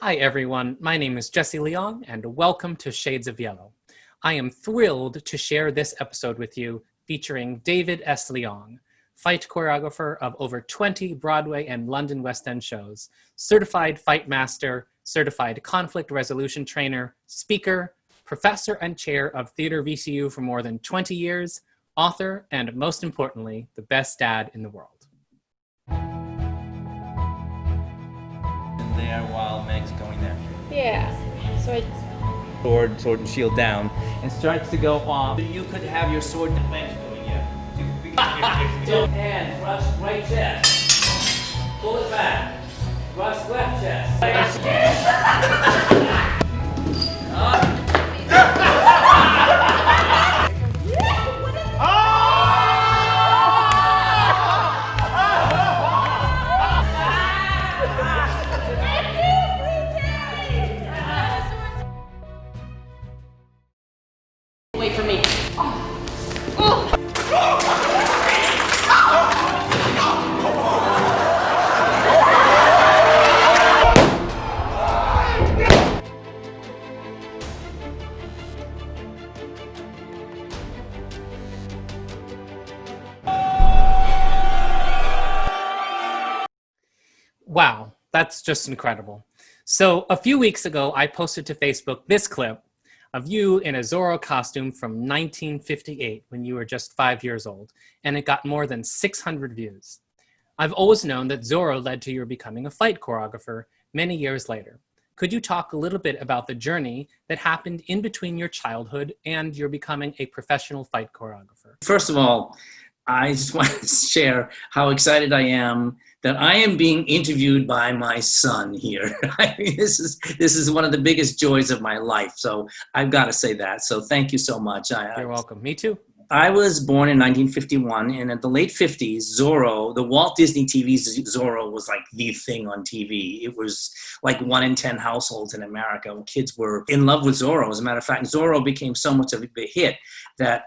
Hi everyone, my name is S Leong and welcome to Shades of Yellow. I am thrilled to share this episode with you featuring David S. Leong, fight choreographer of over 20 Broadway and London West End shows, certified fight master, certified conflict resolution trainer, speaker, professor and chair of Theater VCU for more than 20 years, author, and most importantly, the best dad in the world. There while Meg's going there. Yeah. So I Sword and shield down, and starts to go off. You could have your sword defense going, yeah. And thrust right chest. Pull it back. Thrust left chest. wait for me. Wow, that's just incredible. So a few weeks ago, I posted to Facebook this clip of you in a Zorro costume from 1958 when you were just 5 years old, and it got more than 600 views. I've always known that Zorro led to your becoming a fight choreographer many years later. Could you talk a little bit about the journey that happened in between your childhood and your becoming a professional fight choreographer? First of all, I just want to share how excited I am that I am being interviewed by my son here. I mean, this is one of the biggest joys of my life. So I've got to say that. So thank you so much. You're welcome. Me too. I was born in 1951, and in the late 50s, Zorro, the Walt Disney TV Zorro was like the thing on TV. It was like 1 in 10 households in America. Kids were in love with Zorro. As a matter of fact, Zorro became so much of a hit that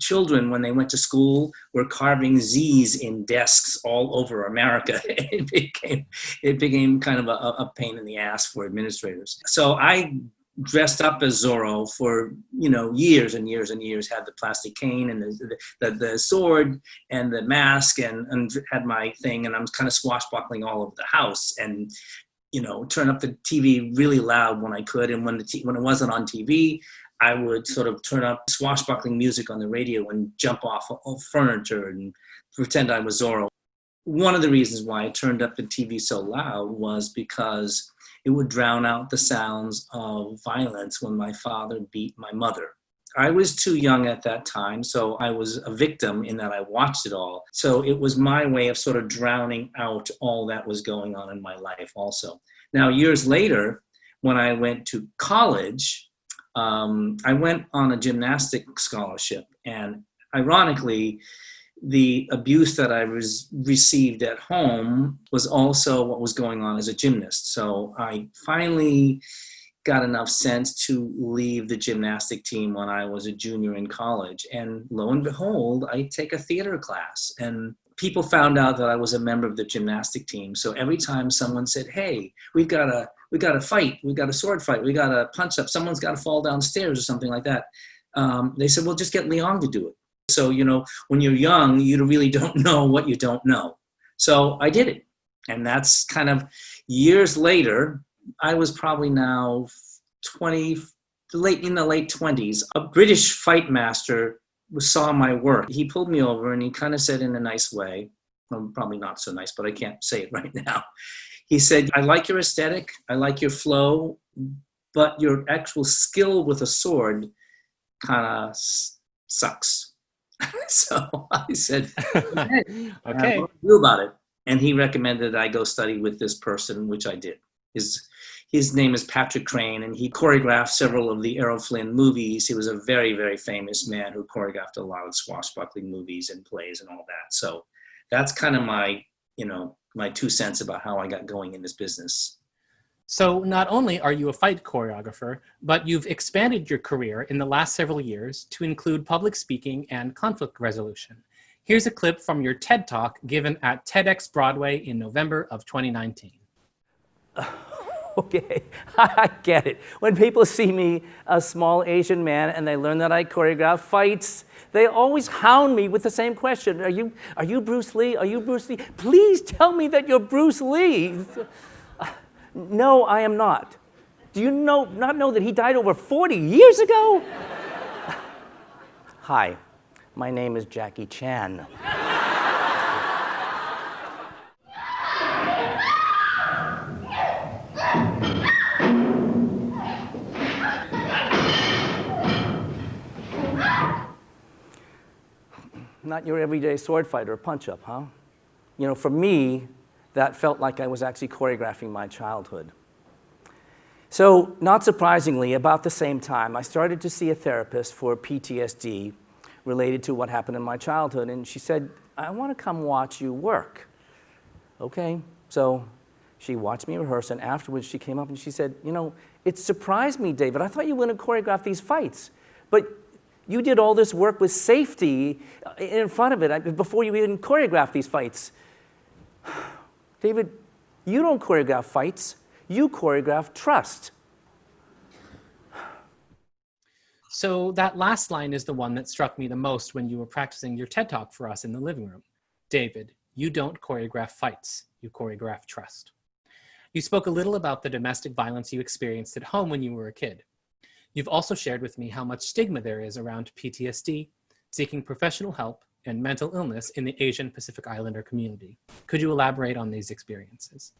children, when they went to school, were carving Z's in desks all over America. It became kind of a pain in the ass for administrators. So I dressed up as Zorro for, years and years and years, had the plastic cane and the sword and the mask and had my thing, and I'm kind of swashbuckling all over the house and, turn up the TV really loud when I could. And when it wasn't on TV, I would sort of turn up swashbuckling music on the radio and jump off of furniture and pretend I was Zorro. One of the reasons why I turned up the TV so loud was because it would drown out the sounds of violence when my father beat my mother. I was too young at that time, so I was a victim in that I watched it all. So it was my way of sort of drowning out all that was going on in my life also. Now, years later, when I went to college, I went on a gymnastic scholarship, and ironically, the abuse that I received at home was also what was going on as a gymnast. So I finally got enough sense to leave the gymnastic team when I was a junior in college. And lo and behold, I take a theater class, and people found out that I was a member of the gymnastic team. So every time someone said, "Hey, we got a fight, we got a sword fight, we got a punch up, someone's got to fall downstairs," or something like that, they said, "Well, just get Leong to do it." So, when you're young, you really don't know what you don't know. So I did it. And that's kind of years later. I was probably now in the late 20s. A British fight master saw my work. He pulled me over and he kind of said in a nice way, well, probably not so nice, but I can't say it right now. He said, "I like your aesthetic, I like your flow, but your actual skill with a sword kind of sucks." So I said, okay, what do I do about it? And he recommended I go study with this person, which I did. His name is Patrick Crane, and he choreographed several of the Errol Flynn movies. He was a very, very famous man who choreographed a lot of swashbuckling movies and plays and all that. So that's kind of my 2 cents about how I got going in this business. So not only are you a fight choreographer, but you've expanded your career in the last several years to include public speaking and conflict resolution. Here's a clip from your TED Talk given at TEDx Broadway in November of 2019. Okay, I get it. When people see me, a small Asian man, and they learn that I choreograph fights, they always hound me with the same question. Are you Bruce Lee? Are you Bruce Lee? Please tell me that you're Bruce Lee. No, I am not. Do you not know that he died over 40 years ago? Hi, my name is Jackie Chan. Not your everyday sword fight or punch-up, huh? You know, for me, that felt like I was actually choreographing my childhood. So, not surprisingly, about the same time, I started to see a therapist for PTSD related to what happened in my childhood, and she said, I want to come watch you work. Okay, so she watched me rehearse, and afterwards she came up and she said, you know, it surprised me, David. I thought you were going to choreograph these fights, but you did all this work with safety in front of it before you even choreographed these fights. David, you don't choreograph fights, you choreograph trust. So that last line is the one that struck me the most when you were practicing your TED Talk for us in the living room. David, you don't choreograph fights, you choreograph trust. You spoke a little about the domestic violence you experienced at home when you were a kid. You've also shared with me how much stigma there is around PTSD, seeking professional help, and mental illness in the Asian Pacific Islander community. Could you elaborate on these experiences?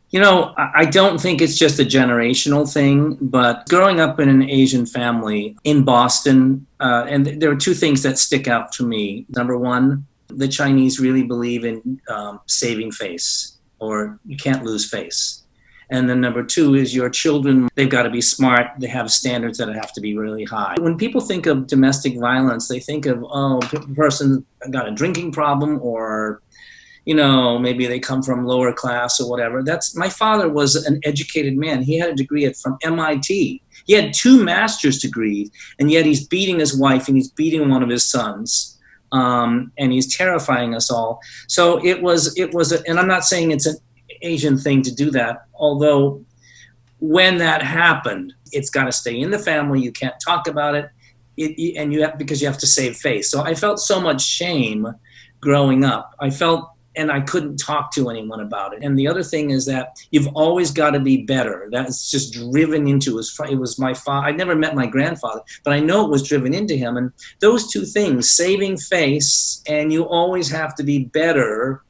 You know, I don't think it's just a generational thing, but growing up in an Asian family in Boston, and there are two things that stick out to me. Number one, the Chinese really believe in saving face, or you can't lose face. And then number two is your children, they've got to be smart. They have standards that have to be really high. When people think of domestic violence, they think of, oh, a person got a drinking problem, or, you know, maybe they come from lower class or whatever. My father was an educated man. He had a degree from MIT. He had 2 master's degrees, and yet he's beating his wife and he's beating one of his sons. And he's terrifying us all. So it was, and I'm not saying it's an Asian thing to do that, although when that happened, it's got to stay in the family. You can't talk about it, because you have to save face. So I felt so much shame growing up. And I couldn't talk to anyone about it. And the other thing is that you've always got to be better. That's just driven into it was my father. I never met my grandfather, but I know it was driven into him. And those two things, saving face and you always have to be better,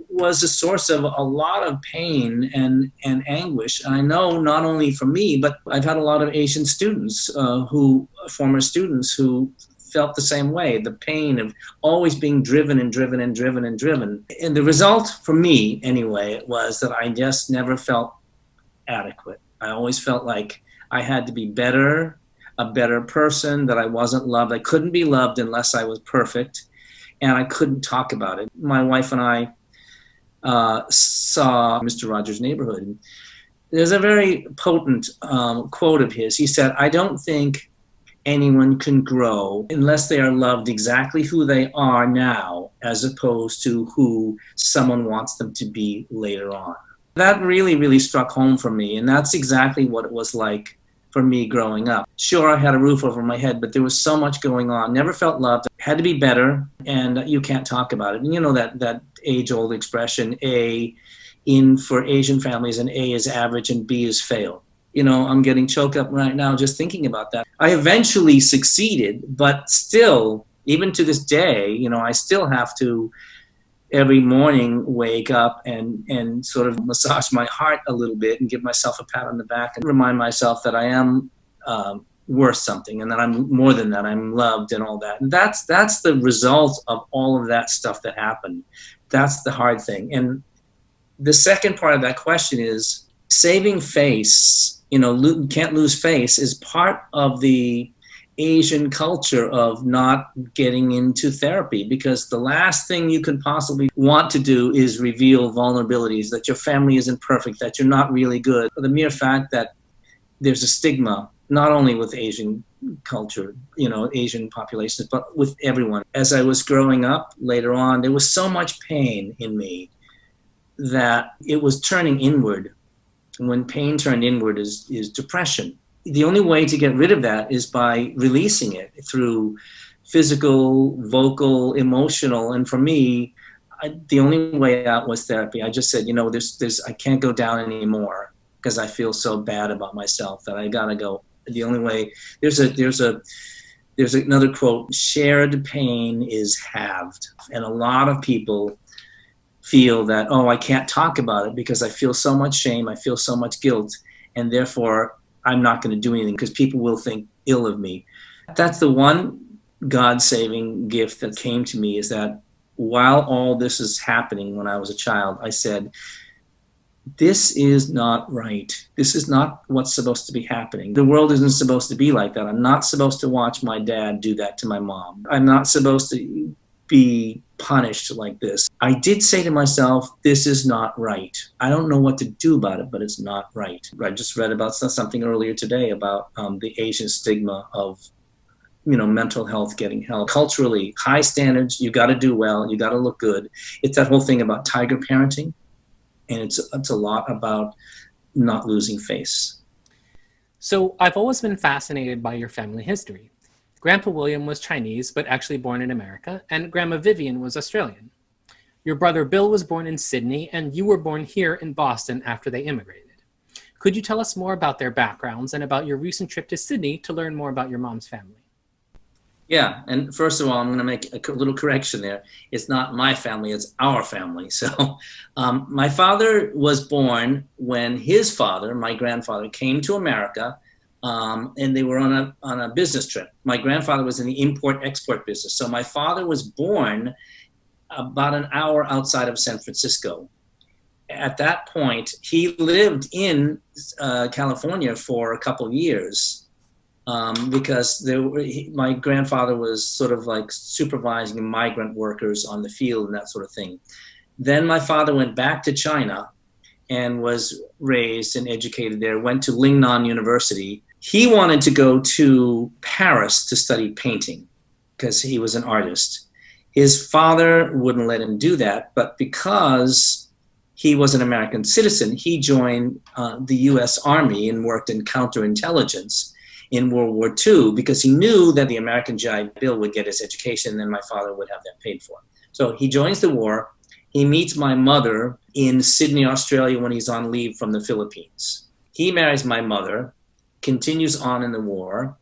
was a source of a lot of pain and anguish. And I know not only for me, but I've had a lot of Asian students, former students who felt the same way, the pain of always being driven and driven and driven and driven. And the result for me, anyway, was that I just never felt adequate. I always felt like I had to be better, a better person, that I wasn't loved. I couldn't be loved unless I was perfect, and I couldn't talk about it. My wife and I saw Mr. Rogers' Neighborhood. There's a very potent quote of his. He said, I don't think anyone can grow unless they are loved exactly who they are now, as opposed to who someone wants them to be later on. That really, really struck home for me, and that's exactly what it was like for me growing up. Sure, I had a roof over my head, but there was so much going on. Never felt loved. Had to be better, and you can't talk about it. And you know that age-old expression, for Asian families, an A is average and B is fail. You know, I'm getting choked up right now just thinking about that. I eventually succeeded, but still, even to this day, you know, I still have to every morning wake up and sort of massage my heart a little bit and give myself a pat on the back and remind myself that I am worth something and that I'm more than that. I'm loved and all that. And that's the result of all of that stuff that happened. That's the hard thing. And the second part of that question is saving face. You know, can't lose face is part of the Asian culture of not getting into therapy, because the last thing you could possibly want to do is reveal vulnerabilities, that your family isn't perfect, that you're not really good. The mere fact that there's a stigma, not only with Asian culture, you know, Asian populations, but with everyone. As I was growing up later on, there was so much pain in me that it was turning inward When pain turned inward is depression. The only way to get rid of that is by releasing it through physical, vocal, emotional. And for me, the only way out was therapy. I just said, I can't go down anymore because I feel so bad about myself that I gotta go. The only way, there's another quote, shared pain is halved. And a lot of people feel that, oh, I can't talk about it because I feel so much shame, I feel so much guilt, and therefore I'm not going to do anything because people will think ill of me. That's the one God-saving gift that came to me, is that while all this is happening when I was a child, I said, this is not right. This is not what's supposed to be happening. The world isn't supposed to be like that. I'm not supposed to watch my dad do that to my mom. I'm not supposed to be punished like this. I did say to myself, this is not right. I don't know what to do about it, but it's not right. I just read about something earlier today about the Asian stigma of mental health getting help. Culturally, high standards, you got to do well, you got to look good. It's that whole thing about tiger parenting, and it's a lot about not losing face. So I've always been fascinated by your family history. Grandpa William was Chinese, but actually born in America, and Grandma Vivian was Australian. Your brother Bill was born in Sydney, and you were born here in Boston after they immigrated. Could you tell us more about their backgrounds and about your recent trip to Sydney to learn more about your mom's family? Yeah, and first of all, I'm going to make a little correction there. It's not my family, it's our family. So my father was born when his father, my grandfather, came to America, and they were on a business trip. My grandfather was in the import-export business. So my father was born about an hour outside of San Francisco. At that point, he lived in California for a couple of years. Because my grandfather was sort of like supervising migrant workers on the field and that sort of thing. Then my father went back to China and was raised and educated there, went to Lingnan University. He wanted to go to Paris to study painting because he was an artist. His father wouldn't let him do that, but because he was an American citizen, he joined the US Army and worked in counterintelligence in World War II, because he knew that the American GI Bill would get his education and then my father would have that paid for. So he joins the war. He meets my mother in Sydney, Australia when he's on leave from the Philippines. He marries my mother, continues on in the war,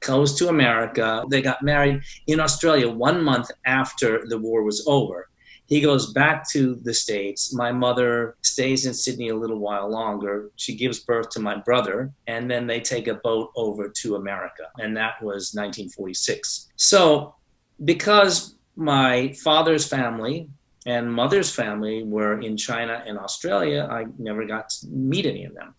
goes to America. They got married in Australia 1 month after the war was over. He goes back to the States. My mother stays in Sydney a little while longer. She gives birth to my brother, and then they take a boat over to America, and that was 1946. So because my father's family and mother's family were in China and Australia, I never got to meet any of them.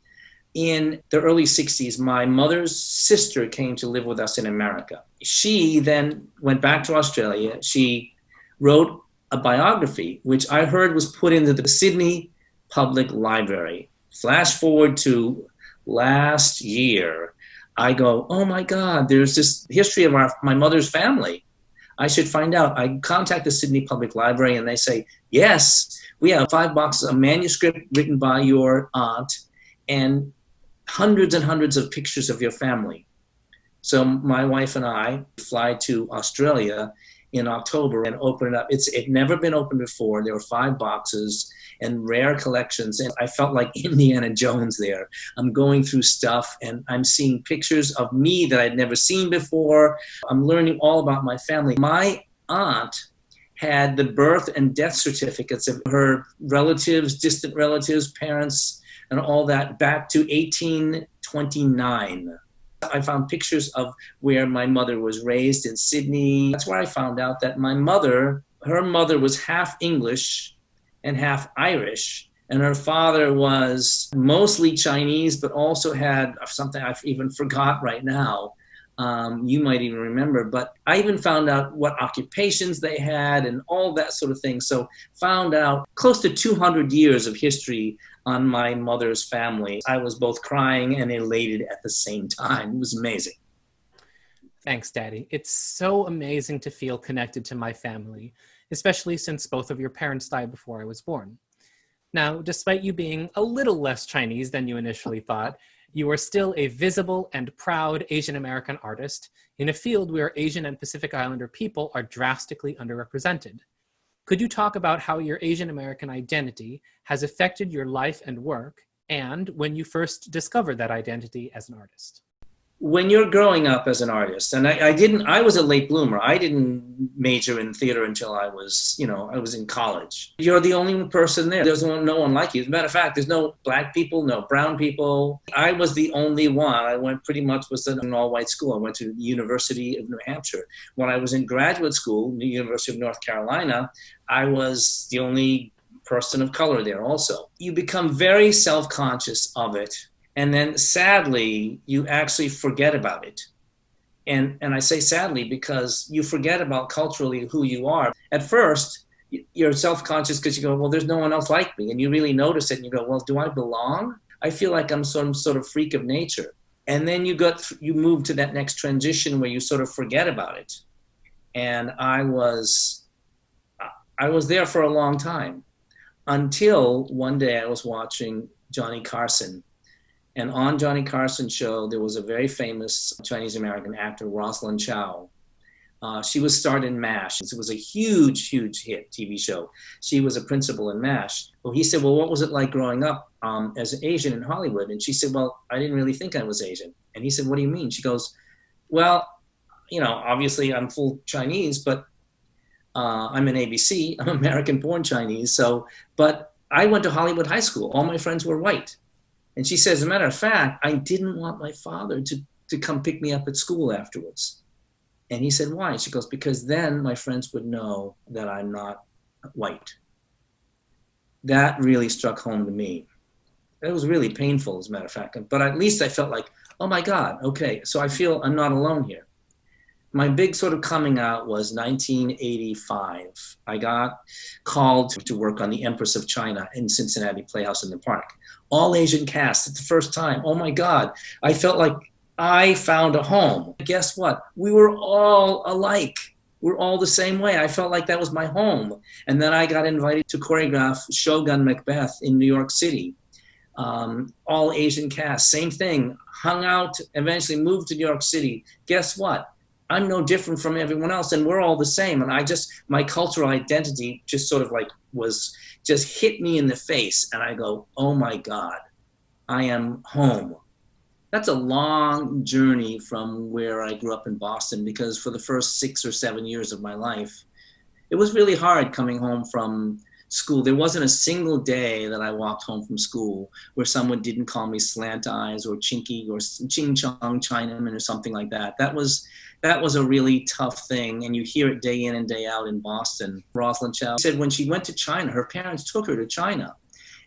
In the early 60s, my mother's sister came to live with us in America. She then went back to Australia. She wrote a biography, which I heard was put into the Sydney Public Library. Flash forward to last year, I go, oh my God, there's this history of my mother's family. I should find out. I contact the Sydney Public Library and they say, yes, we have 5 boxes of manuscript written by your aunt and hundreds and hundreds of pictures of your family. So my wife and I fly to Australia in October and open it up. It never been opened before. There were 5 boxes and rare collections. And I felt like Indiana Jones there. I'm going through stuff and I'm seeing pictures of me that I'd never seen before. I'm learning all about my family. My aunt had the birth and death certificates of her relatives, distant relatives, parents, and all that back to 1829. I found pictures of where my mother was raised in Sydney. That's where I found out that her mother was half English and half Irish, and her father was mostly Chinese, but also had something I've even forgot right now. You might even remember, but I even found out what occupations they had and all that sort of thing. So found out close to 200 years of history on my mother's family. I was both crying and elated at the same time. It was amazing. Thanks, Daddy. It's so amazing to feel connected to my family, especially since both of your parents died before I was born. Now, despite you being a little less Chinese than you initially thought, you are still a visible and proud Asian American artist in a field where Asian and Pacific Islander people are drastically underrepresented. Could you talk about how your Asian American identity has affected your life and work, and when you first discovered that identity as an artist? When you're growing up as an artist, and I was a late bloomer. I didn't major in theater until I was in college. You're the only person there. There's no one like you. As a matter of fact, there's no black people, no brown people. I was the only one. I was in an all-white school. I went to the University of New Hampshire. When I was in graduate school, the University of North Carolina, I was the only person of color there also. You become very self-conscious of it. And then sadly, you actually forget about it. And I say sadly because you forget about culturally who you are. At first, you're self-conscious because you go, well, there's no one else like me. And you really notice it and you go, well, do I belong? I feel like I'm some sort of freak of nature. And then you move to that next transition where you sort of forget about it. And I was there for a long time until one day I was watching Johnny Carson. And on Johnny Carson's show, there was a very famous Chinese-American actor, Rosalind Chow. She was starred in MASH. It was a huge, huge hit TV show. She was a principal in MASH. Well, he said, well, what was it like growing up as an Asian in Hollywood? And she said, well, I didn't really think I was Asian. And he said, what do you mean? She goes, well, obviously I'm full Chinese, but I'm an ABC. I'm American-born Chinese. But I went to Hollywood High School. All my friends were white. And she says, as a matter of fact, I didn't want my father to come pick me up at school afterwards. And he said, why? She goes, because then my friends would know that I'm not white. That really struck home to me. It was really painful, as a matter of fact. But at least I felt like, oh my God, okay, so I feel I'm not alone here. My big sort of coming out was 1985. I got called to work on The Empress of China in Cincinnati Playhouse in the Park. All Asian cast at the first time. Oh my God. I felt like I found a home. Guess what? We were all alike. We're all the same way. I felt like that was my home. And then I got invited to choreograph Shogun Macbeth in New York City. All Asian cast, same thing. Hung out, eventually moved to New York City. Guess what? I'm no different from everyone else, and we're all the same. And my cultural identity just sort of like just hit me in the face. And I go, oh my God, I am home. That's a long journey from where I grew up in Boston, because for the first 6 or 7 years of my life, it was really hard coming home from school. There wasn't a single day that I walked home from school where someone didn't call me slant eyes or chinky or ching chong Chinaman or something like that. That was a really tough thing, and you hear it day in and day out in Boston. Rosalind Chow said when she went to China, her parents took her to China.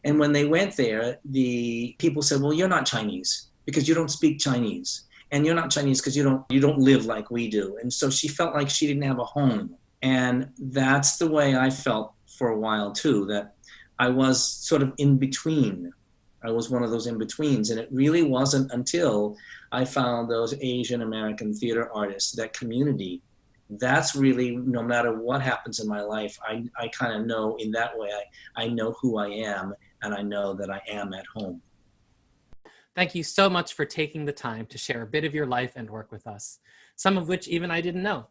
And when they went there, the people said, well, you're not Chinese because you don't speak Chinese. And you're not Chinese because you don't live like we do. And so she felt like she didn't have a home. And that's the way I felt for a while too, that I was sort of in between. I was one of those in-betweens. And it really wasn't until I found those Asian American theater artists, that community. That's really, no matter what happens in my life, I kind of know in that way, I know who I am, and I know that I am at home. Thank you so much for taking the time to share a bit of your life and work with us, some of which even I didn't know.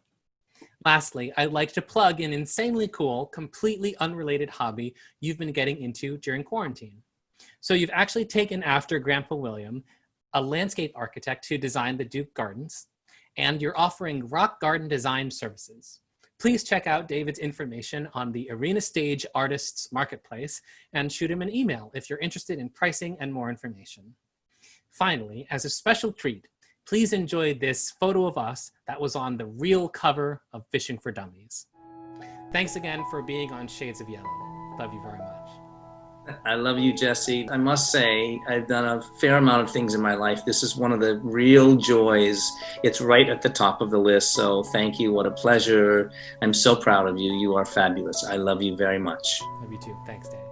Lastly, I'd like to plug an insanely cool, completely unrelated hobby you've been getting into during quarantine. So you've actually taken after Grandpa William, a landscape architect who designed the Duke Gardens, and you're offering rock garden design services. Please check out David's information on the Arena Stage Artists Marketplace and shoot him an email if you're interested in pricing and more information. Finally, as a special treat, please enjoy this photo of us that was on the real cover of Fishing for Dummies. Thanks again for being on Shades of Yellow. Love you very much. I love you, Jesse. I must say, I've done a fair amount of things in my life. This is one of the real joys. It's right at the top of the list. So thank you. What a pleasure. I'm so proud of you. You are fabulous. I love you very much. Love you too. Thanks, Dan.